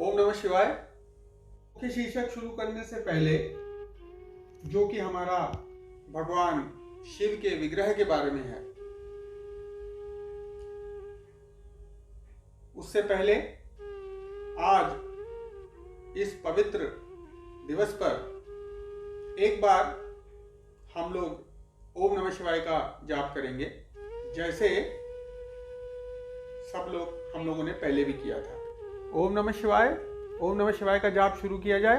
ओम नमः शिवाय। मुख्य शीर्षक शुरू करने से पहले जो कि हमारा भगवान शिव के विग्रह के बारे में है, उससे पहले आज इस पवित्र दिवस पर एक बार हम लोग ओम नमः शिवाय का जाप करेंगे, जैसे सब लोग हम लोगों ने पहले भी किया था। ओम नमः शिवाय का जाप शुरू किया जाए।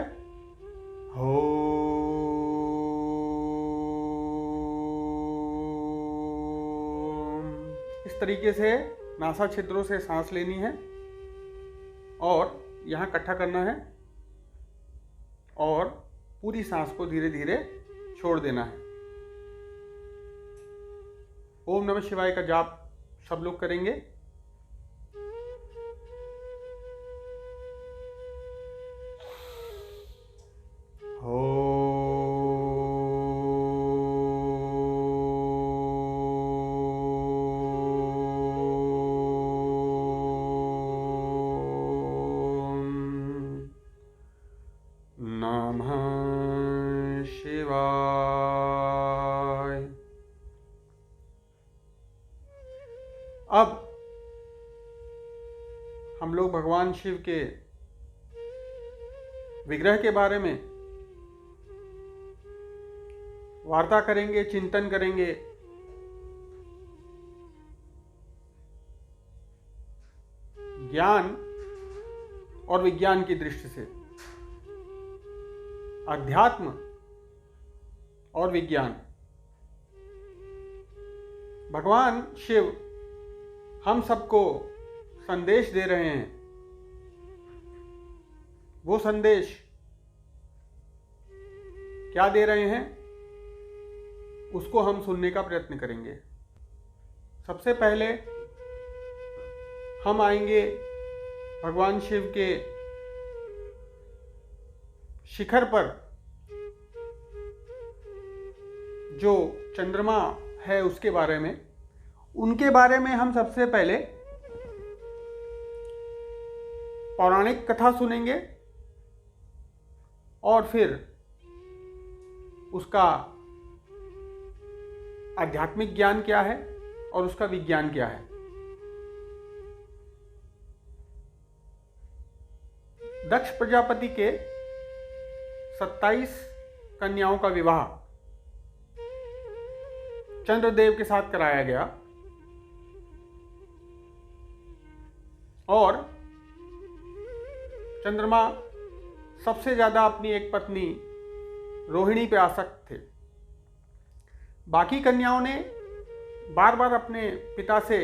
हो इस तरीके से नासा छिद्रों से सांस लेनी है और यहाँ इकट्ठा करना है और पूरी सांस को धीरे धीरे छोड़ देना है। ओम नमः शिवाय का जाप सब लोग करेंगे। नमः शिवाय। अब हम लोग भगवान शिव के विग्रह के बारे में वार्ता करेंगे, चिंतन करेंगे। ज्ञान और विज्ञान की दृष्टि से, अध्यात्म और विज्ञान। भगवान शिव हम सबको संदेश दे रहे हैं। वो संदेश क्या दे रहे हैं, उसको हम सुनने का प्रयत्न करेंगे। सबसे पहले हम आएंगे भगवान शिव के शिखर पर, जो चंद्रमा है उसके बारे में। उनके बारे में हम सबसे पहले पौराणिक कथा सुनेंगे और फिर उसका आध्यात्मिक ज्ञान क्या है और उसका विज्ञान क्या है। दक्ष प्रजापति के 27 कन्याओं का विवाह चंद्रदेव के साथ कराया गया और चंद्रमा सबसे ज्यादा अपनी एक पत्नी रोहिणी पे आसक्त थे। बाकी कन्याओं ने बार बार अपने पिता से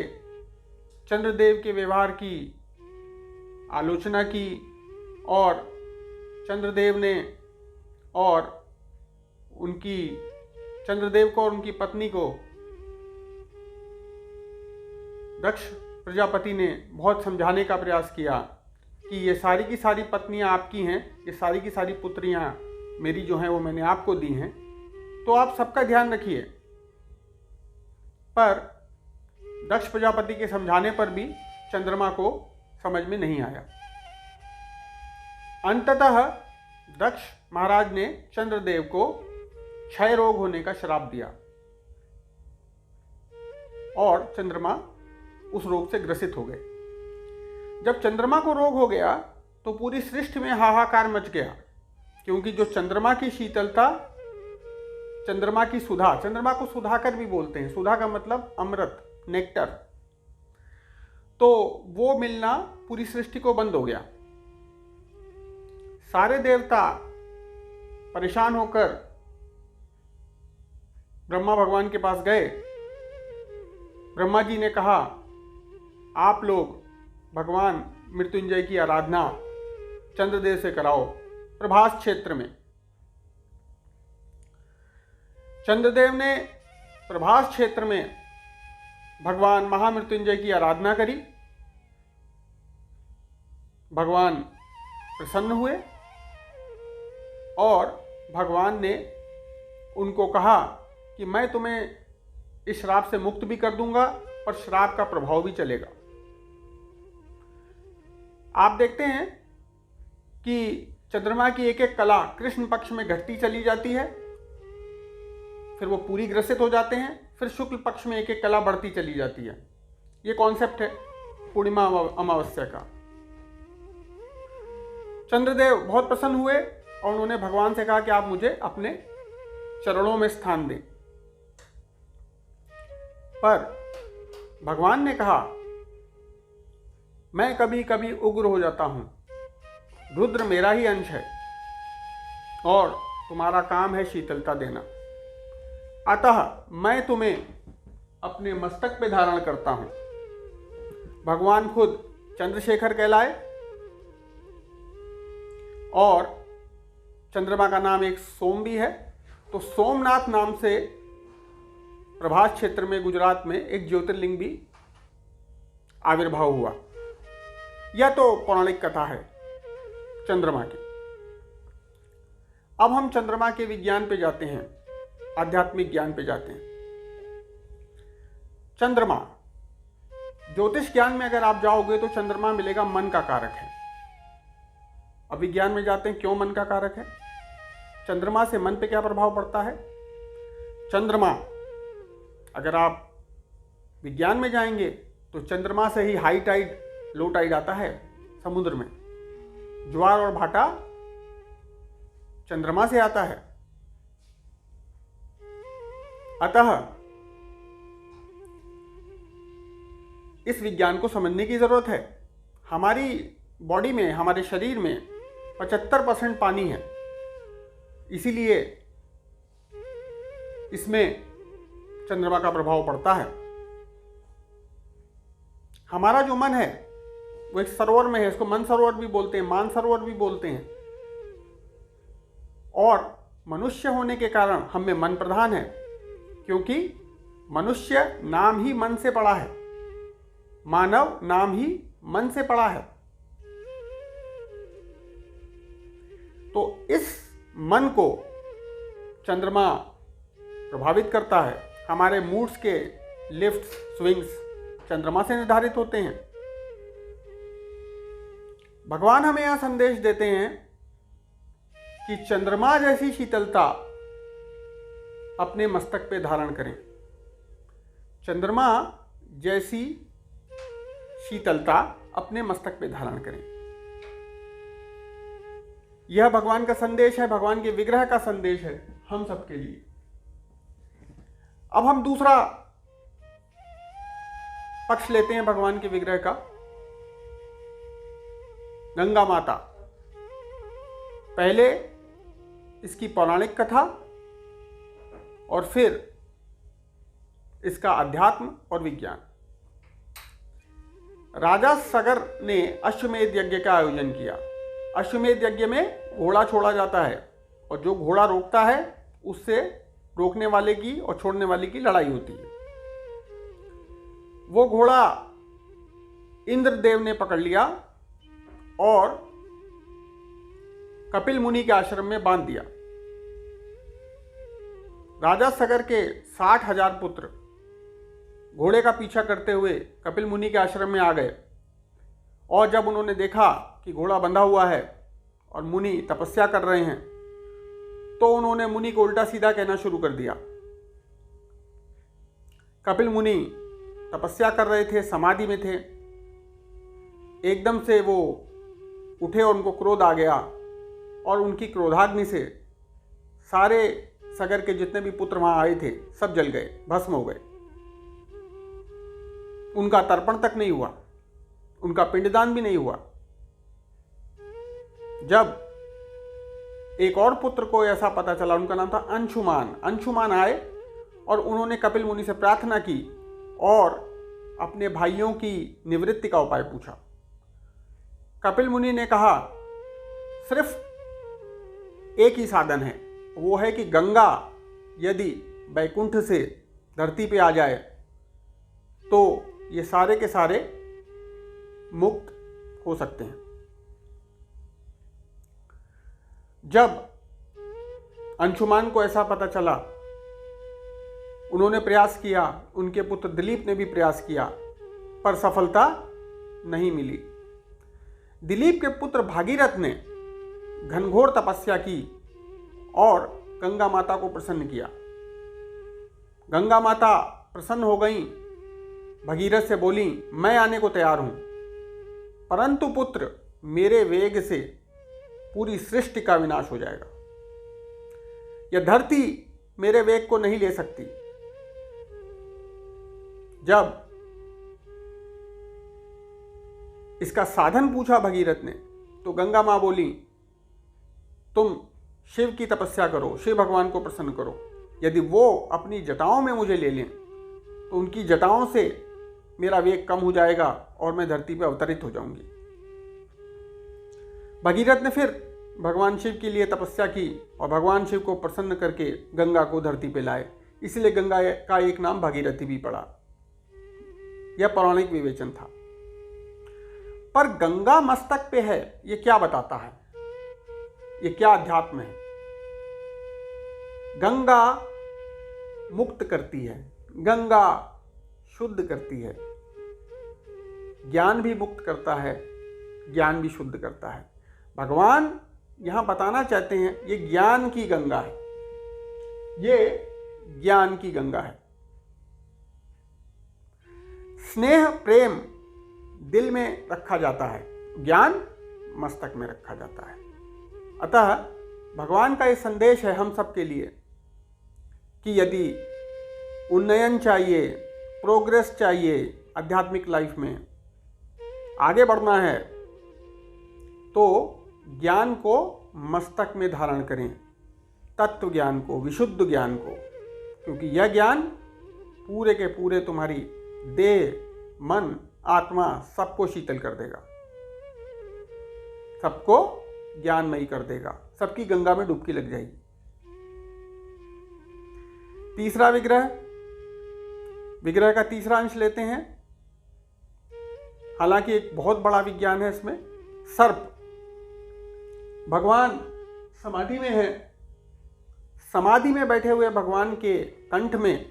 चंद्रदेव के व्यवहार की आलोचना की और चंद्रदेव ने और चंद्रदेव को और उनकी पत्नी को दक्ष प्रजापति ने बहुत समझाने का प्रयास किया कि ये सारी की सारी पत्नियां आपकी हैं, ये सारी की सारी पुत्रियां मेरी जो हैं वो मैंने आपको दी हैं, तो आप सबका ध्यान रखिए। पर दक्ष प्रजापति के समझाने पर भी चंद्रमा को समझ में नहीं आया। अंततः दक्ष महाराज ने चंद्रदेव को क्षय रोग होने का श्राप दिया और चंद्रमा उस रोग से ग्रसित हो गए। जब चंद्रमा को रोग हो गया तो पूरी सृष्टि में हाहाकार मच गया, क्योंकि जो चंद्रमा की शीतलता, चंद्रमा की सुधा, चंद्रमा को सुधाकर भी बोलते हैं, सुधा का मतलब अमृत, नेक्टर, तो वो मिलना पूरी सृष्टि को बंद हो गया। सारे देवता परेशान होकर ब्रह्मा भगवान के पास गए। ब्रह्मा जी ने कहा, आप लोग भगवान मृत्युंजय की आराधना चंद्रदेव से कराओ प्रभास क्षेत्र में। चंद्रदेव ने प्रभास क्षेत्र में भगवान महामृत्युंजय की आराधना करी। भगवान प्रसन्न हुए और भगवान ने उनको कहा कि मैं तुम्हें इस श्राप से मुक्त भी कर दूंगा और श्राप का प्रभाव भी चलेगा। आप देखते हैं कि चंद्रमा की एक एक कला कृष्ण पक्ष में घटती चली जाती है, फिर वो पूरी ग्रसित हो जाते हैं, फिर शुक्ल पक्ष में एक एक कला बढ़ती चली जाती है। ये कॉन्सेप्ट है पूर्णिमा अमावस्या का। चंद्रदेव बहुत प्रसन्न हुए और उन्होंने भगवान से कहा कि आप मुझे अपने चरणों में स्थान दें। पर भगवान ने कहा, मैं कभी कभी उग्र हो जाता हूं, रुद्र मेरा ही अंश है और तुम्हारा काम है शीतलता देना, अतः मैं तुम्हें अपने मस्तक पे धारण करता हूं। भगवान खुद चंद्रशेखर कहलाए और चंद्रमा का नाम एक सोम भी है, तो सोमनाथ नाम से प्रभास क्षेत्र में गुजरात में एक ज्योतिर्लिंग भी आविर्भाव हुआ। यह तो पौराणिक कथा है चंद्रमा की। अब हम चंद्रमा के विज्ञान पे जाते हैं, आध्यात्मिक ज्ञान पे जाते हैं। चंद्रमा, ज्योतिष ज्ञान में अगर आप जाओगे तो चंद्रमा मिलेगा मन का कारक है। अब विज्ञान में जाते हैं, क्यों मन का कारक है, चंद्रमा से मन पे क्या प्रभाव पड़ता है। चंद्रमा, अगर आप विज्ञान में जाएंगे तो चंद्रमा से ही हाई टाइड लो टाइड आता है समुद्र में। ज्वार और भाटा चंद्रमा से आता है। अतः इस विज्ञान को समझने की जरूरत है। हमारी बॉडी में, हमारे शरीर में 75% पानी है, इसीलिए इसमें चंद्रमा का प्रभाव पड़ता है। हमारा जो मन है वो एक सरोवर में है, इसको मन सरोवर भी बोलते हैं, मान सरोवर भी बोलते हैं। और मनुष्य होने के कारण हम में मन प्रधान है, क्योंकि मनुष्य नाम ही मन से पड़ा है, मानव नाम ही मन से पड़ा है। तो इस मन को चंद्रमा प्रभावित करता है। हमारे मूड्स के लिफ्ट्स, स्विंग्स चंद्रमा से निर्धारित होते हैं। भगवान हमें यह संदेश देते हैं कि चंद्रमा जैसी शीतलता अपने मस्तक पे धारण करें। चंद्रमा जैसी शीतलता अपने मस्तक पे धारण करें। यह भगवान का संदेश है, भगवान के विग्रह का संदेश है हम सबके लिए। अब हम दूसरा पक्ष लेते हैं भगवान के विग्रह का, गंगा माता। पहले इसकी पौराणिक कथा और फिर इसका अध्यात्म और विज्ञान। राजा सगर ने अश्वमेध यज्ञ का आयोजन किया। अश्वमेध यज्ञ में घोड़ा छोड़ा जाता है और जो घोड़ा रोकता है उससे रोकने वाले की और छोड़ने वाले की लड़ाई होती है। वो घोड़ा इंद्रदेव ने पकड़ लिया और कपिल मुनि के आश्रम में बांध दिया। राजा सगर के 60,000 पुत्र घोड़े का पीछा करते हुए कपिल मुनि के आश्रम में आ गए और जब उन्होंने देखा कि घोड़ा बंधा हुआ है और मुनि तपस्या कर रहे हैं तो उन्होंने मुनि को उल्टा सीधा कहना शुरू कर दिया। कपिल मुनि तपस्या कर रहे थे, समाधि में थे। एकदम से वो उठे और उनको क्रोध आ गया और उनकी क्रोधाग्नि से सारे सगर के जितने भी पुत्र वहां आए थे सब जल गए, भस्म हो गए। उनका तर्पण तक नहीं हुआ, उनका पिंडदान भी नहीं हुआ। जब एक और पुत्र को ऐसा पता चला, उनका नाम था अंशुमान। अंशुमान आए और उन्होंने कपिल मुनि से प्रार्थना की और अपने भाइयों की निवृत्ति का उपाय पूछा। कपिल मुनि ने कहा सिर्फ एक ही साधन है, वो है कि गंगा यदि बैकुंठ से धरती पे आ जाए तो ये सारे के सारे मुक्त हो सकते हैं। जब अंशुमान को ऐसा पता चला, उन्होंने प्रयास किया, उनके पुत्र दिलीप ने भी प्रयास किया, पर सफलता नहीं मिली। दिलीप के पुत्र भागीरथ ने घनघोर तपस्या की और गंगा माता को प्रसन्न किया। गंगा माता प्रसन्न हो गईं, भगीरथ से बोली, मैं आने को तैयार हूं, परंतु पुत्र मेरे वेग से पूरी सृष्टि का विनाश हो जाएगा। यह धरती मेरे वेग को नहीं ले सकती। जब इसका साधन पूछा भगीरथ ने, तो गंगा मां बोली, तुम शिव की तपस्या करो, शिव भगवान को प्रसन्न करो। यदि वो अपनी जटाओं में मुझे ले लें तो उनकी जटाओं से मेरा वेग कम हो जाएगा और मैं धरती पर अवतरित हो जाऊंगी। भगीरथ ने फिर भगवान शिव के लिए तपस्या की और भगवान शिव को प्रसन्न करके गंगा को धरती पे लाए। इसलिए गंगा का एक नाम भागीरथी भी पड़ा। यह पौराणिक विवेचन था। पर गंगा मस्तक पे है, ये क्या बताता है? ये क्या अध्यात्म है? गंगा मुक्त करती है, गंगा शुद्ध करती है, ज्ञान भी मुक्त करता है, ज्ञान भी शुद्ध करता है। भगवान यहां बताना चाहते हैं ये ज्ञान की गंगा है, ये ज्ञान की गंगा है। स्नेह प्रेम दिल में रखा जाता है, ज्ञान मस्तक में रखा जाता है। अतः भगवान का ये संदेश है हम सब के लिए कि यदि उन्नयन चाहिए, प्रोग्रेस चाहिए, आध्यात्मिक लाइफ में आगे बढ़ना है, तो ज्ञान को मस्तक में धारण करें, तत्व ज्ञान को, विशुद्ध ज्ञान को, क्योंकि यह ज्ञान पूरे के पूरे तुम्हारी देह, मन, आत्मा सबको शीतल कर देगा, सबको ज्ञानमयी कर देगा, सबकी गंगा में डुबकी लग जाएगी। तीसरा विग्रह का तीसरा अंश लेते हैं। हालांकि एक बहुत बड़ा विज्ञान है इसमें। सर्प, भगवान समाधि में है, समाधि में बैठे हुए भगवान के कंठ में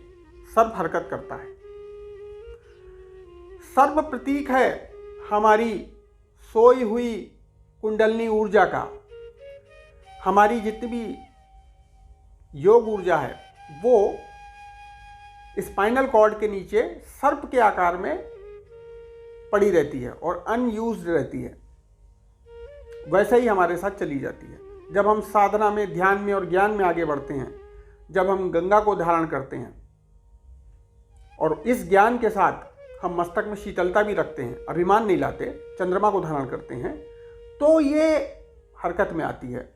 सर्प हरकत करता है। सर्प प्रतीक है हमारी सोई हुई कुंडलनी ऊर्जा का। हमारी जितनी भी योग ऊर्जा है वो स्पाइनल कॉर्ड के नीचे सर्प के आकार में पड़ी रहती है और अनयूज्ड रहती है। वैसे ही हमारे साथ चली जाती है। जब हम साधना में, ध्यान में और ज्ञान में आगे बढ़ते हैं, जब हम गंगा को धारण करते हैं और इस ज्ञान के साथ हम मस्तक में शीतलता भी रखते हैं, अभिमान नहीं लाते, चंद्रमा को धारण करते हैं, तो ये हरकत में आती है।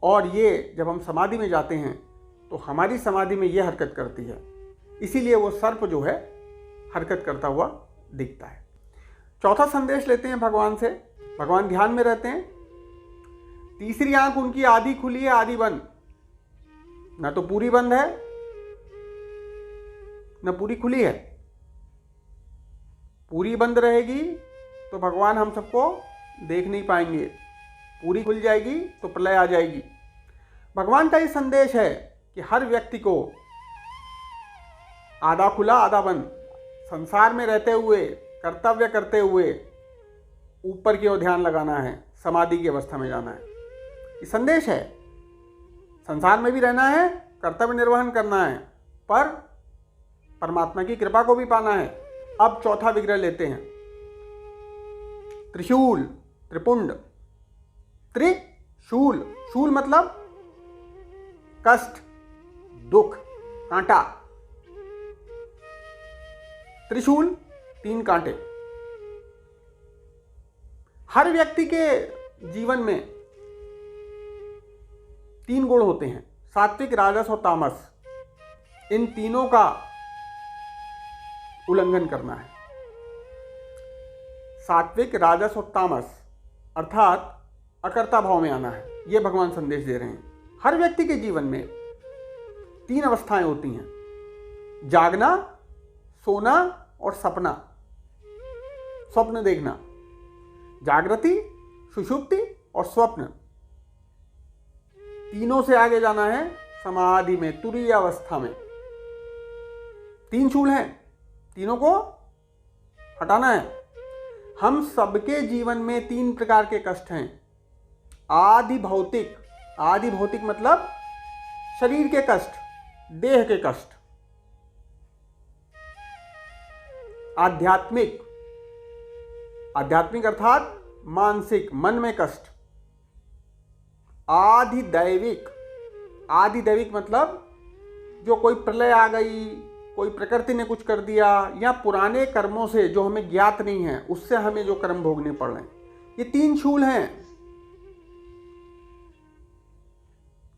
और ये जब हम समाधि में जाते हैं तो हमारी समाधि में ये हरकत करती है। इसीलिए वो सर्प जो है हरकत करता हुआ दिखता है। चौथा संदेश लेते हैं भगवान से। भगवान ध्यान में रहते हैं। तीसरी आंख उनकी आधी खुली है, आधी बंद। ना तो पूरी बंद है ना पूरी खुली है। पूरी बंद रहेगी तो भगवान हम सबको देख नहीं पाएंगे, पूरी खुल जाएगी तो प्रलय आ जाएगी। भगवान का ये संदेश है कि हर व्यक्ति को आधा खुला आधा बंद, संसार में रहते हुए, कर्तव्य करते हुए ऊपर की ओर ध्यान लगाना है, समाधि की अवस्था में जाना है। ये संदेश है। संसार में भी रहना है, कर्तव्य निर्वहन करना है, पर परमात्मा की कृपा को भी पाना है। अब चौथा विग्रह लेते हैं। त्रिशूल, त्रिपुंड, त्रिशूल, शूल मतलब कष्ट, दुख, कांटा। त्रिशूल, 3 कांटे। हर व्यक्ति के जीवन में 3 गुण होते हैं, सात्विक, राजस और तामस। इन तीनों का उल्लंघन करना है। सात्विक, राजस और तामस अर्थात अकर्ता भाव में आना है। यह भगवान संदेश दे रहे हैं। हर व्यक्ति के जीवन में 3 अवस्थाएं होती हैं, जागना, सोना और सपना, स्वप्न देखना। जागृति, सुषुप्ति और स्वप्न। तीनों से आगे जाना है समाधि में, तुरीय अवस्था में। 3 शूल हैं, तीनों को हटाना है। हम सबके जीवन में 3 प्रकार के कष्ट हैं। आदि भौतिक, आदि भौतिक मतलब शरीर के कष्ट, देह के कष्ट। आध्यात्मिक, आध्यात्मिक अर्थात मानसिक, मन में कष्ट। आधिदैविक, आधिदैविक मतलब जो कोई प्रलय आ गई, कोई प्रकृति ने कुछ कर दिया, या पुराने कर्मों से जो हमें ज्ञात नहीं है उससे हमें जो कर्म भोगने पड़ रहे हैं। ये तीन शूल हैं,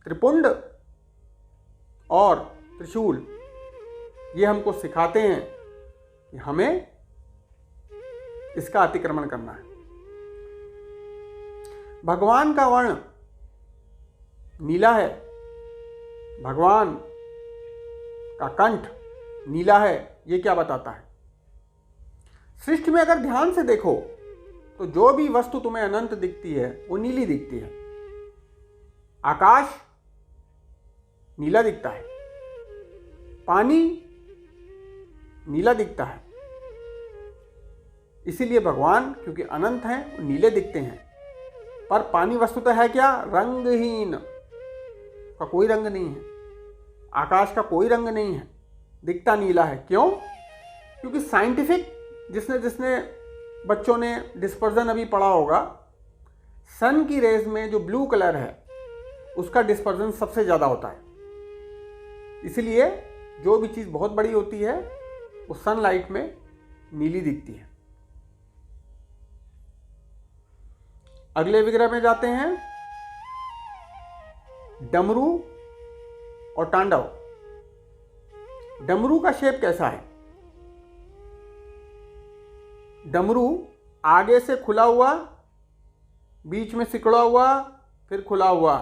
त्रिपुंड और त्रिशूल। ये हमको सिखाते हैं कि हमें इसका अतिक्रमण करना है। भगवान का वर्ण नीला है, भगवान का कंठ नीला है। ये क्या बताता है? सृष्टि में अगर ध्यान से देखो तो जो भी वस्तु तुम्हें अनंत दिखती है वो नीली दिखती है। आकाश नीला दिखता है, पानी नीला दिखता है। इसीलिए भगवान क्योंकि अनंत हैं वो नीले दिखते हैं। पर पानी वस्तुतः है क्या? रंगहीन, का कोई रंग नहीं है। आकाश का कोई रंग नहीं है, दिखता नीला है। क्यों? क्योंकि साइंटिफिक जिसने जिसने बच्चों ने डिस्पर्जन अभी पढ़ा होगा, सन की रेज में जो ब्लू कलर है उसका डिस्पर्जन सबसे ज़्यादा होता है। इसलिए जो भी चीज़ बहुत बड़ी होती है वो सनलाइट में नीली दिखती है। अगले विग्रह में जाते हैं, डमरू और तांडव। डमरू का शेप कैसा है? डमरू आगे से खुला हुआ, बीच में सिकुड़ा हुआ, फिर खुला हुआ।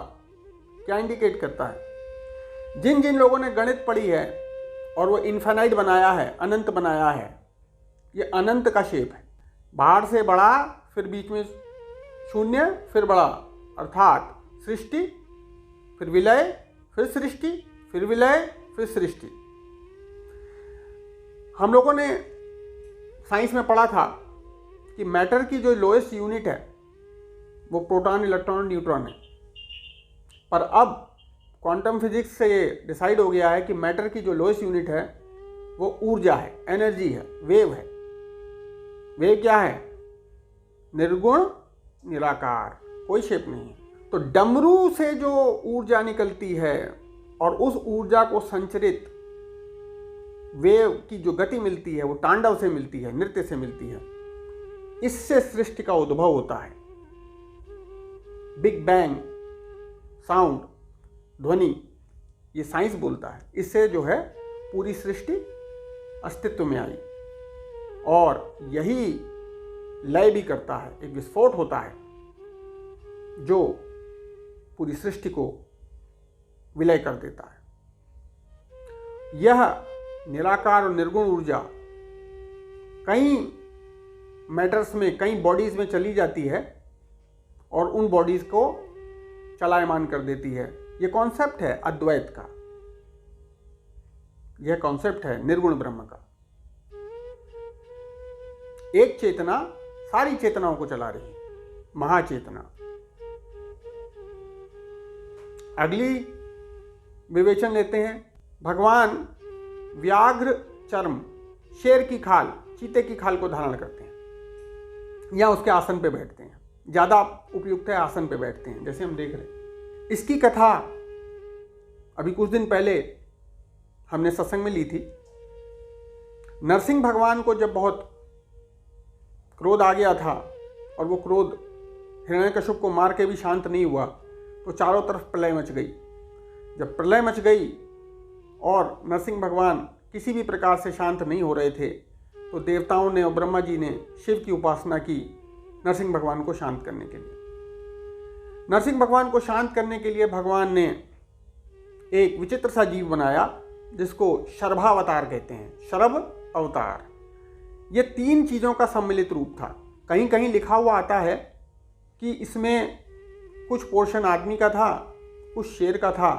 क्या इंडिकेट करता है? जिन जिन लोगों ने गणित पढ़ी है और वो इन्फिनाइट बनाया है, अनंत बनाया है, ये अनंत का शेप है। बाहर से बड़ा, फिर बीच में शून्य, फिर बड़ा, अर्थात सृष्टि, फिर विलय, फिर सृष्टि, फिर विलय, फिर सृष्टि। हम लोगों ने साइंस में पढ़ा था कि मैटर की जो लोएस्ट यूनिट है वो प्रोटॉन, इलेक्ट्रॉन, न्यूट्रॉन है। पर अब क्वांटम फिजिक्स से ये डिसाइड हो गया है कि मैटर की जो लोएस्ट यूनिट है वो ऊर्जा है, एनर्जी है, वेव है। वेव क्या है? निर्गुण, निराकार, कोई शेप नहीं है। तो डमरू से जो ऊर्जा निकलती है और उस ऊर्जा को संचरित वेव की जो गति मिलती है वो तांडव से मिलती है, नृत्य से मिलती है। इससे सृष्टि का उद्भव होता है। बिग बैंग साउंड, ध्वनि, ये साइंस बोलता है। इससे जो है पूरी सृष्टि अस्तित्व में आई और यही लय भी करता है, एक विस्फोट होता है जो पूरी सृष्टि को विलय कर देता है। यह निराकार और निर्गुण ऊर्जा कई मैटर्स में, कई बॉडीज में चली जाती है और उन बॉडीज को चलायमान कर देती है। यह कॉन्सेप्ट है अद्वैत का, यह कॉन्सेप्ट है निर्गुण ब्रह्म का। एक चेतना सारी चेतनाओं को चला रही है, महाचेतना। अगली विवेचन लेते हैं। भगवान व्याघ्र चर्म, शेर की खाल, चीते की खाल को धारण करते हैं या उसके आसन पे बैठते हैं। ज़्यादा उपयुक्त है आसन पे बैठते हैं, जैसे हम देख रहे हैं। इसकी कथा अभी कुछ दिन पहले हमने सत्संग में ली थी। नरसिंह भगवान को जब बहुत क्रोध आ गया था और वो क्रोध हिरण्यकश्यप को मार के भी शांत नहीं हुआ, तो चारों तरफ प्रलय मच गई। जब प्रलय मच गई और नरसिंह भगवान किसी भी प्रकार से शांत नहीं हो रहे थे, तो देवताओं ने और ब्रह्मा जी ने शिव की उपासना की नरसिंह भगवान को शांत करने के लिए। नरसिंह भगवान को शांत करने के लिए भगवान ने एक विचित्र सा जीव बनाया जिसको शर्भावतार कहते हैं, शरभ अवतार। ये तीन चीज़ों का सम्मिलित रूप था। कहीं कहीं लिखा हुआ आता है कि इसमें कुछ पोर्शन आदमी का था, कुछ शेर का था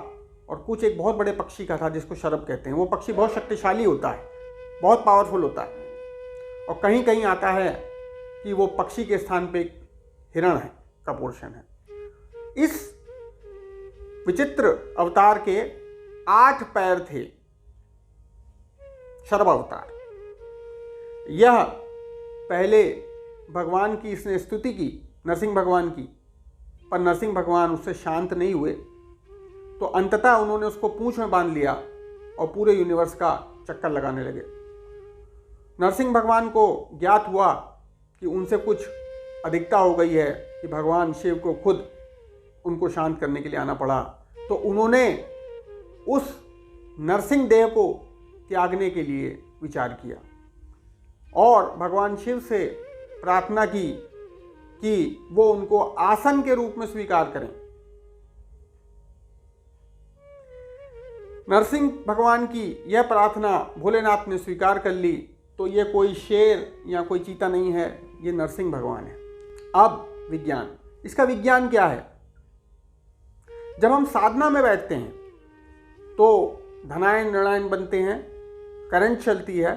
और कुछ एक बहुत बड़े पक्षी का था जिसको शरभ कहते हैं। वो पक्षी बहुत शक्तिशाली होता है, बहुत पावरफुल होता है। और कहीं कहीं आता है कि वो पक्षी के स्थान पे एक हिरण है का पोर्शन है। इस विचित्र अवतार के 8 पैर थे। शर्व अवतार। यह पहले भगवान की इसने स्तुति की, नरसिंह भगवान की, पर नरसिंह भगवान उससे शांत नहीं हुए, तो अंततः उन्होंने उसको पूंछ में बांध लिया और पूरे यूनिवर्स का चक्कर लगाने लगे। नरसिंह भगवान को ज्ञात हुआ कि उनसे कुछ अधिकता हो गई है, कि भगवान शिव को खुद उनको शांत करने के लिए आना पड़ा, तो उन्होंने उस नरसिंह देव को त्यागने के लिए विचार किया और भगवान शिव से प्रार्थना की कि वो उनको आसन के रूप में स्वीकार करें। नरसिंह भगवान की यह प्रार्थना भोलेनाथ ने स्वीकार कर ली, तो ये कोई शेर या कोई चीता नहीं है, ये नरसिंह भगवान है। अब विज्ञान, इसका विज्ञान क्या है? जब हम साधना में बैठते हैं तो धनायन ऋणायन बनते हैं, करंट चलती है,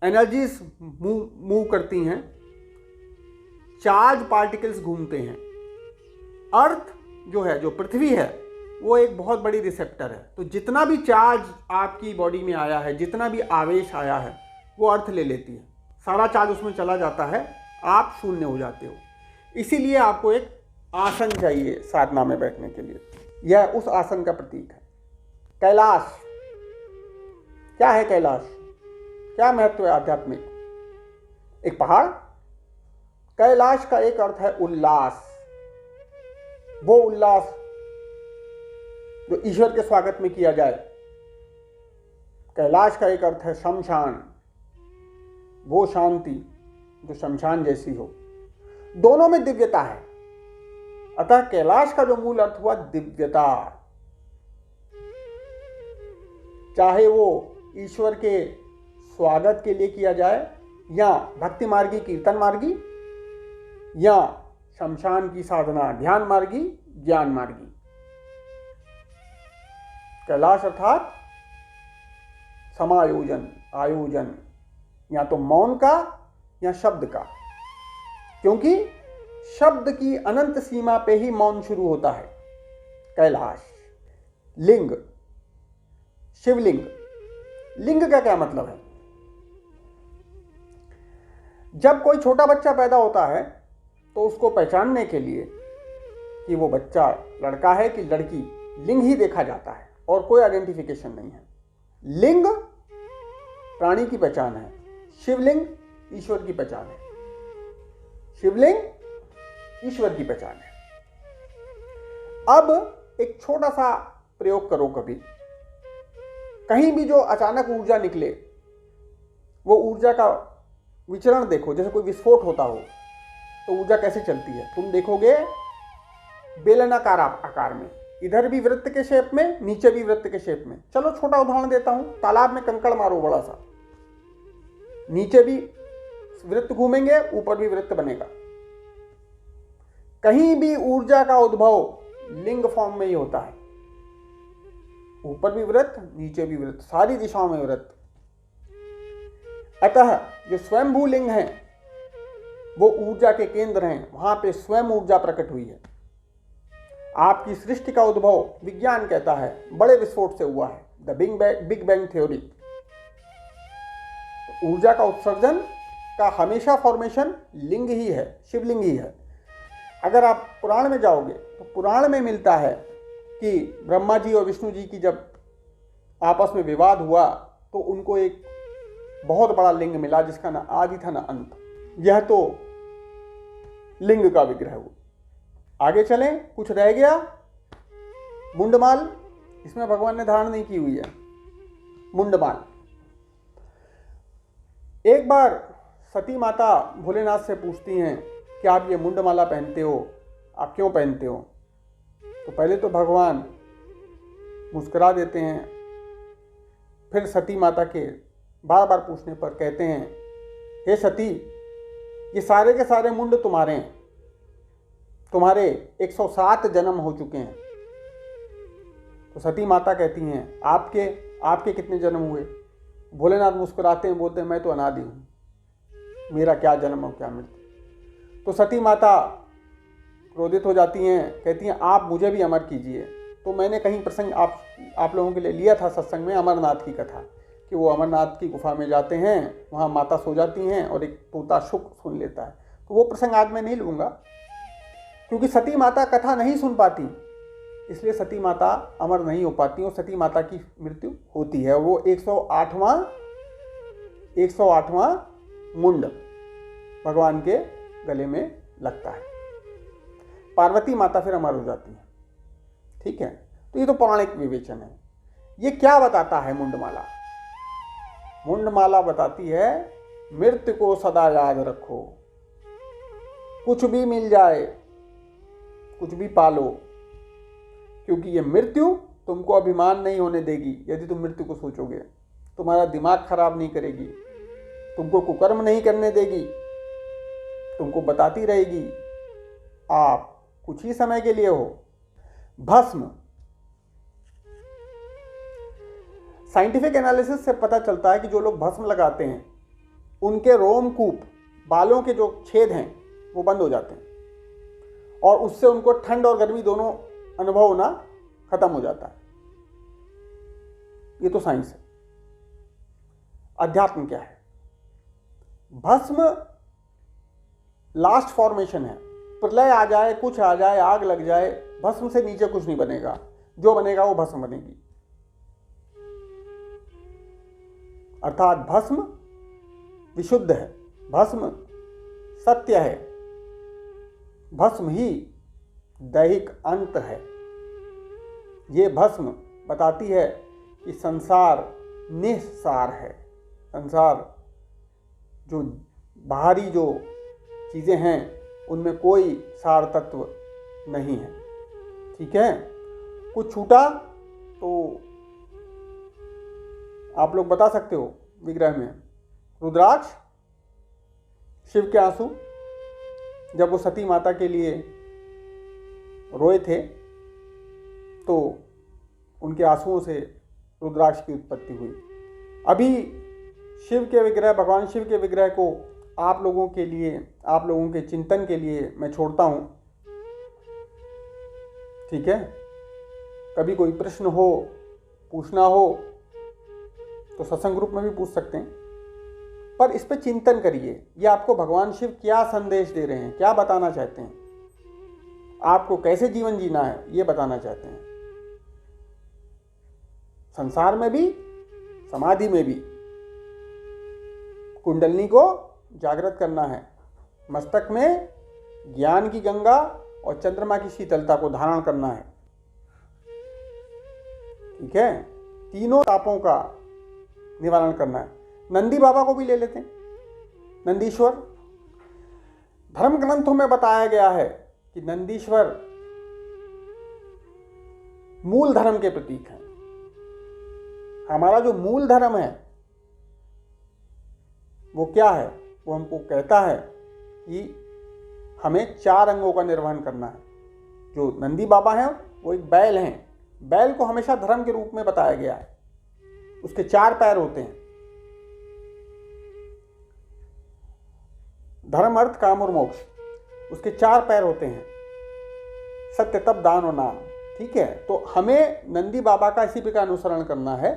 एनर्जीज मूव करती हैं, चार्ज पार्टिकल्स घूमते हैं। अर्थ जो है, जो पृथ्वी है, वो एक बहुत बड़ी रिसेप्टर है। तो जितना भी चार्ज आपकी बॉडी में आया है, जितना भी आवेश आया है, वो अर्थ ले लेती है, सारा चार्ज उसमें चला जाता है, आप शून्य हो जाते हो। इसीलिए आपको एक आसन चाहिए साधना में बैठने के लिए। यह उस आसन का प्रतीक है। कैलाश, क्या है कैलाश? क्या महत्व है आध्यात्मिक? एक पहाड़। कैलाश का एक अर्थ है उल्लास, वो उल्लास जो ईश्वर के स्वागत में किया जाए। कैलाश का एक अर्थ है शमशान, वो शांति जो शमशान जैसी हो। दोनों में दिव्यता है, अतः कैलाश का जो मूल अर्थ हुआ दिव्यता। चाहे वो ईश्वर के स्वागत के लिए किया जाए, या भक्ति मार्गी, कीर्तन मार्गी, या शमशान की साधना, ध्यान मार्गी, ज्ञान मार्गी। कैलाश अर्थात समायोजन, आयोजन, या तो मौन का या शब्द का, क्योंकि शब्द की अनंत सीमा पे ही मौन शुरू होता है। कैलाश। लिंग, शिवलिंग। लिंग का क्या मतलब है? जब कोई छोटा बच्चा पैदा होता है तो उसको पहचानने के लिए कि वो बच्चा लड़का है कि लड़की, लिंग ही देखा जाता है और कोई आइडेंटिफिकेशन नहीं है। लिंग प्राणी की पहचान है, शिवलिंग ईश्वर की पहचान है। शिवलिंग ईश्वर की पहचान है। अब एक छोटा सा प्रयोग करो। कभी कहीं भी जो अचानक ऊर्जा निकले, वो ऊर्जा का विचरण देखो। जैसे कोई विस्फोट होता हो तो ऊर्जा कैसे चलती है, तुम देखोगे बेलनाकार आकार में, इधर भी वृत्त के शेप में, नीचे भी वृत्त के शेप में। चलो छोटा उदाहरण देता हूं, तालाब में कंकड़ मारो बड़ा सा, नीचे भी वृत्त घूमेंगे, ऊपर भी वृत्त बनेगा। कहीं भी ऊर्जा का उद्भव लिंग फॉर्म में ही होता है। ऊपर भी वृत्त, नीचे भी वृत्त, सारी दिशाओं में वृत्त। अतः जो स्वयंभू लिंग है वो ऊर्जा के केंद्र हैं, वहां पे स्वयं ऊर्जा प्रकट हुई है। आपकी सृष्टि का उद्भव विज्ञान कहता है बड़े विस्फोट से हुआ है, द बिग बैंग थ्योरी। ऊर्जा का उत्सर्जन का हमेशा फॉर्मेशन लिंग ही है, शिवलिंग ही है। अगर आप पुराण में जाओगे तो पुराण में मिलता है कि ब्रह्मा जी और विष्णु जी की जब आपस में विवाद हुआ तो उनको एक बहुत बड़ा लिंग मिला जिसका ना आदि था ना अंत। यह तो लिंग का विग्रह हुआ। आगे चलें, कुछ रह गया। मुंडमाल, इसमें भगवान ने धारण नहीं की हुई है। मुंडमाल। एक बार सती माता भोलेनाथ से पूछती हैं कि आप ये मुंडमाला पहनते हो, आप क्यों पहनते हो? तो पहले तो भगवान मुस्कुरा देते हैं, फिर सती माता के बार बार पूछने पर कहते हैं, हे सती, ये सारे के सारे मुंड तुम्हारे हैं, तुम्हारे 107 जन्म हो चुके हैं। तो सती माता कहती हैं, आपके कितने जन्म हुए? भोलेनाथ मुस्कुराते हैं, बोलते हैं, मैं तो अनादि हूँ, मेरा क्या जन्म और क्या मृत्यु। तो सती माता क्रोधित हो जाती हैं, कहती हैं आप मुझे भी अमर कीजिए। तो मैंने कहीं प्रसंग आप लोगों के लिए लिया था सत्संग में, अमरनाथ की कथा, कि वो अमरनाथ की गुफा में जाते हैं, वहाँ माता सो जाती हैं और एक तोता शुक सुन लेता है। तो वो प्रसंग आज मैं नहीं लूँगा, क्योंकि सती माता कथा नहीं सुन पाती, इसलिए सती माता अमर नहीं हो पाती और सती माता की मृत्यु होती है। वो 108वां मुंड भगवान के गले में लगता है। पार्वती माता फिर अमर हो जाती है। ठीक है, तो ये तो पौराणिक विवेचन है। ये क्या बताता है मुंडमाला? मुंडमाला बताती है मृत्यु को सदा याद रखो, कुछ भी मिल जाए, कुछ भी पालो, क्योंकि ये मृत्यु तुमको अभिमान नहीं होने देगी। यदि तुम मृत्यु को सोचोगे, तुम्हारा दिमाग खराब नहीं करेगी, तुमको कुकर्म नहीं करने देगी, तुमको बताती रहेगी आप कुछ ही समय के लिए हो। भस्म, साइंटिफिक एनालिसिस से पता चलता है कि जो लोग भस्म लगाते हैं उनके रोमकूप, बालों के जो छेद हैं वो बंद हो जाते हैं और उससे उनको ठंड और गर्मी दोनों अनुभव होना खत्म हो जाता है। ये तो साइंस है। अध्यात्म क्या है? भस्म लास्ट फॉर्मेशन है। प्रलय आ जाए, कुछ आ जाए, आग लग जाए, भस्म से नीचे कुछ नहीं बनेगा। जो बनेगा वो भस्म बनेगी। अर्थात भस्म विशुद्ध है, भस्म सत्य है, भस्म ही दैहिक अंत है। ये भस्म बताती है कि संसार निस्सार है। संसार जो बाहरी जो चीज़ें हैं उनमें कोई सार तत्व नहीं है। ठीक है, कुछ छूटा तो आप लोग बता सकते हो विग्रह में, रुद्राक्ष, शिव के आंसू, जब वो सती माता के लिए रोए थे तो उनके आंसुओं से रुद्राक्ष की उत्पत्ति हुई। अभी शिव के विग्रह, भगवान शिव के विग्रह को आप लोगों के लिए, आप लोगों के चिंतन के लिए मैं छोड़ता हूँ। ठीक है, कभी कोई प्रश्न हो, पूछना हो तो सत्संग ग्रुप में भी पूछ सकते हैं, पर इस पर चिंतन करिए। ये आपको भगवान शिव क्या संदेश दे रहे हैं, क्या बताना चाहते हैं, आपको कैसे जीवन जीना है ये बताना चाहते हैं। संसार में भी, समाधि में भी कुंडलिनी को जागृत करना है। मस्तक में ज्ञान की गंगा और चंद्रमा की शीतलता को धारण करना है। ठीक है, तीनों तापों का निवारण करना है। नंदी बाबा को भी ले लेते हैं, नंदीश्वर। धर्म ग्रंथों में बताया गया है कि नंदीश्वर मूल धर्म के प्रतीक हैं। हमारा जो मूल धर्म है वो क्या है? वो हमको कहता है कि हमें 4 अंगों का निर्वहन करना है। जो नंदी बाबा हैं वो एक बैल हैं। बैल को हमेशा धर्म के रूप में बताया गया है। उसके 4 पैर होते हैं, धर्म, अर्थ, काम और मोक्ष। उसके 4 पैर होते हैं, सत्य, तप, दान और नाम। ठीक है, तो हमें नंदी बाबा का इसी पे का अनुसरण करना है,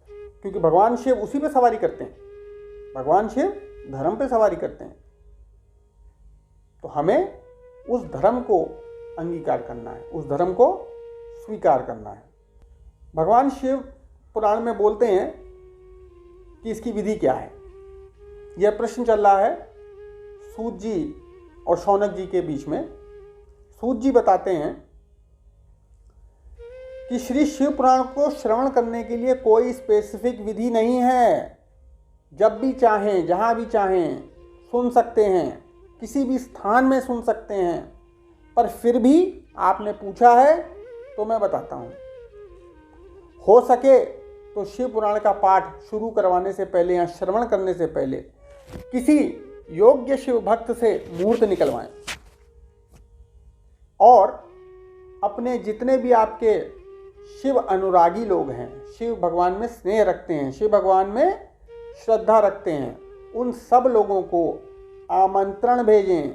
क्योंकि भगवान शिव उसी पे सवारी करते हैं। भगवान शिव धर्म पे सवारी करते हैं, तो हमें उस धर्म को अंगीकार करना है, उस धर्म को स्वीकार करना है। भगवान शिव पुराण में बोलते हैं कि इसकी विधि क्या है। यह प्रश्न चल रहा है सूत जी और शौनक जी के बीच में। सूत जी बताते हैं कि श्री शिव पुराण को श्रवण करने के लिए कोई स्पेसिफिक विधि नहीं है। जब भी चाहें, जहां भी चाहें सुन सकते हैं, किसी भी स्थान में सुन सकते हैं। पर फिर भी आपने पूछा है तो मैं बताता हूं। हो सके तो शिव पुराण का पाठ शुरू करवाने से पहले या श्रवण करने से पहले किसी योग्य शिव भक्त से मुहूर्त निकलवाएं और अपने जितने भी आपके शिव अनुरागी लोग हैं, शिव भगवान में स्नेह रखते हैं, शिव भगवान में श्रद्धा रखते हैं, उन सब लोगों को आमंत्रण भेजें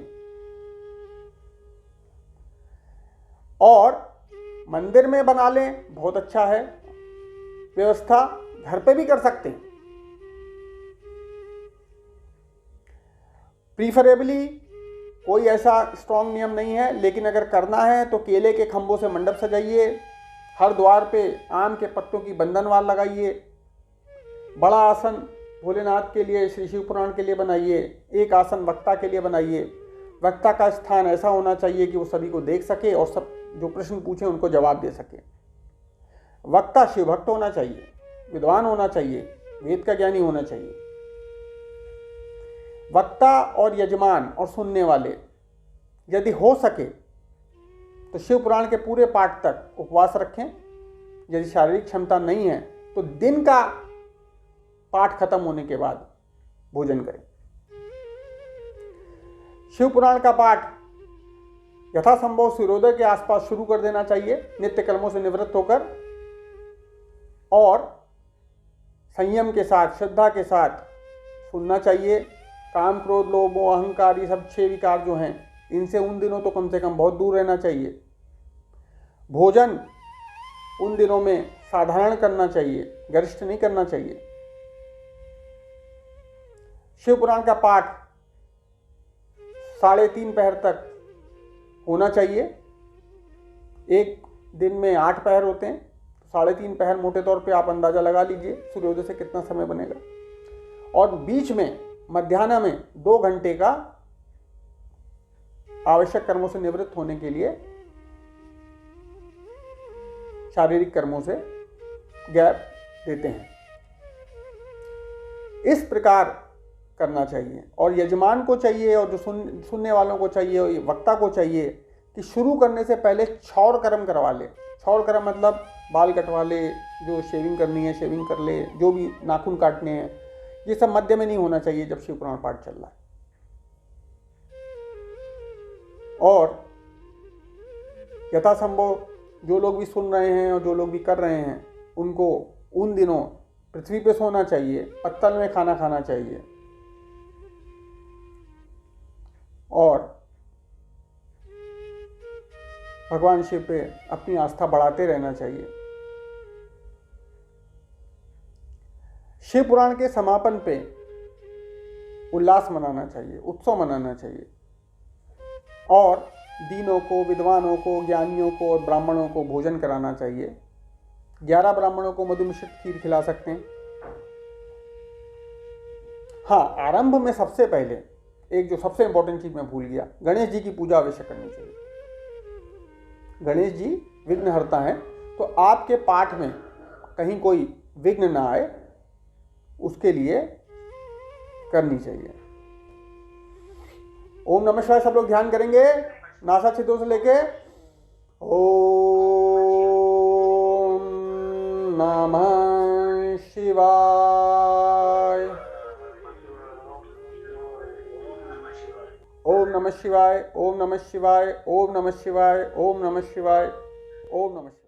और मंदिर में बना लें, बहुत अच्छा है। व्यवस्था घर पे भी कर सकते हैं। प्रीफरेबली कोई ऐसा स्ट्रॉन्ग नियम नहीं है, लेकिन अगर करना है तो केले के खंभों से मंडप सजाइए, हर द्वार पे आम के पत्तों की बंधनवार लगाइए, बड़ा आसन भोलेनाथ के लिए, श्री शिव पुराण के लिए बनाइए, एक आसन वक्ता के लिए बनाइए। वक्ता का स्थान ऐसा होना चाहिए कि वो सभी को देख सके और सब जो प्रश्न पूछे उनको जवाब दे सके। वक्ता शिव भक्त होना चाहिए, विद्वान होना चाहिए, वेद का ज्ञानी होना चाहिए। वक्ता और यजमान और सुनने वाले यदि हो सके तो शिव पुराण के पूरे पाठ तक उपवास रखें। यदि शारीरिक क्षमता नहीं है तो दिन का पाठ खत्म होने के बाद भोजन करें। शिव पुराण का पाठ यथासंभव सूर्योदय के आसपास शुरू कर देना चाहिए, नित्य कर्मों से निवृत्त होकर, और संयम के साथ, श्रद्धा के साथ सुनना चाहिए। काम, क्रोध, लोभ, मोह, अहंकार, ये सब 6 विकार जो हैं, इनसे उन दिनों तो कम से कम बहुत दूर रहना चाहिए। भोजन उन दिनों में साधारण करना चाहिए, गरिष्ठ नहीं करना चाहिए। शिव पुराण का पाठ 3:30 पहर तक होना चाहिए। एक दिन में 8 पहर होते हैं, 3:30 पहर मोटे तौर पे आप अंदाजा लगा लीजिए सूर्योदय से कितना समय बनेगा। और बीच में मध्याह्न में 2 घंटे का आवश्यक कर्मों से निवृत्त होने के लिए, शारीरिक कर्मों से गैप देते हैं। इस प्रकार करना चाहिए। और यजमान को चाहिए और जो सुनने वालों को चाहिए, वक्ता को चाहिए कि शुरू करने से पहले क्षौर कर्म करवा ले। क्षौर कर्म मतलब बाल कटवा ले, जो शेविंग करनी है शेविंग कर ले, जो भी नाखून काटने हैं, ये सब मध्य में नहीं होना चाहिए जब शिव पुराण पाठ चल रहा है। और यथासंभव जो लोग भी सुन रहे हैं और जो लोग भी कर रहे हैं, उनको उन दिनों पृथ्वी पे सोना चाहिए, पत्तल में खाना खाना चाहिए और भगवान शिव पे अपनी आस्था बढ़ाते रहना चाहिए। शिव पुराण के समापन पे उल्लास मनाना चाहिए, उत्सव मनाना चाहिए और दीनों को, विद्वानों को, ज्ञानियों को और ब्राह्मणों को भोजन कराना चाहिए। 11 ब्राह्मणों को मधुमिश्रित खीर खिला सकते हैं। हाँ, आरंभ में सबसे पहले एक जो सबसे इंपॉर्टेंट चीज मैं भूल गया, गणेश जी की पूजा अवश्य करनी चाहिए। गणेश जी विघ्नहर्ता हैं, तो आपके पाठ में कहीं कोई विघ्न ना आए, उसके लिए करनी चाहिए। ओम नमः शिवाय सब लोग ध्यान करेंगे, नासा छिद्रों से लेके ओम नमः शिवाय, ओम नमः शिवाय, ओम नमः शिवाय, ओम नमः शिवाय, ओम नमः शिवाय, ओम नमः शिवाय।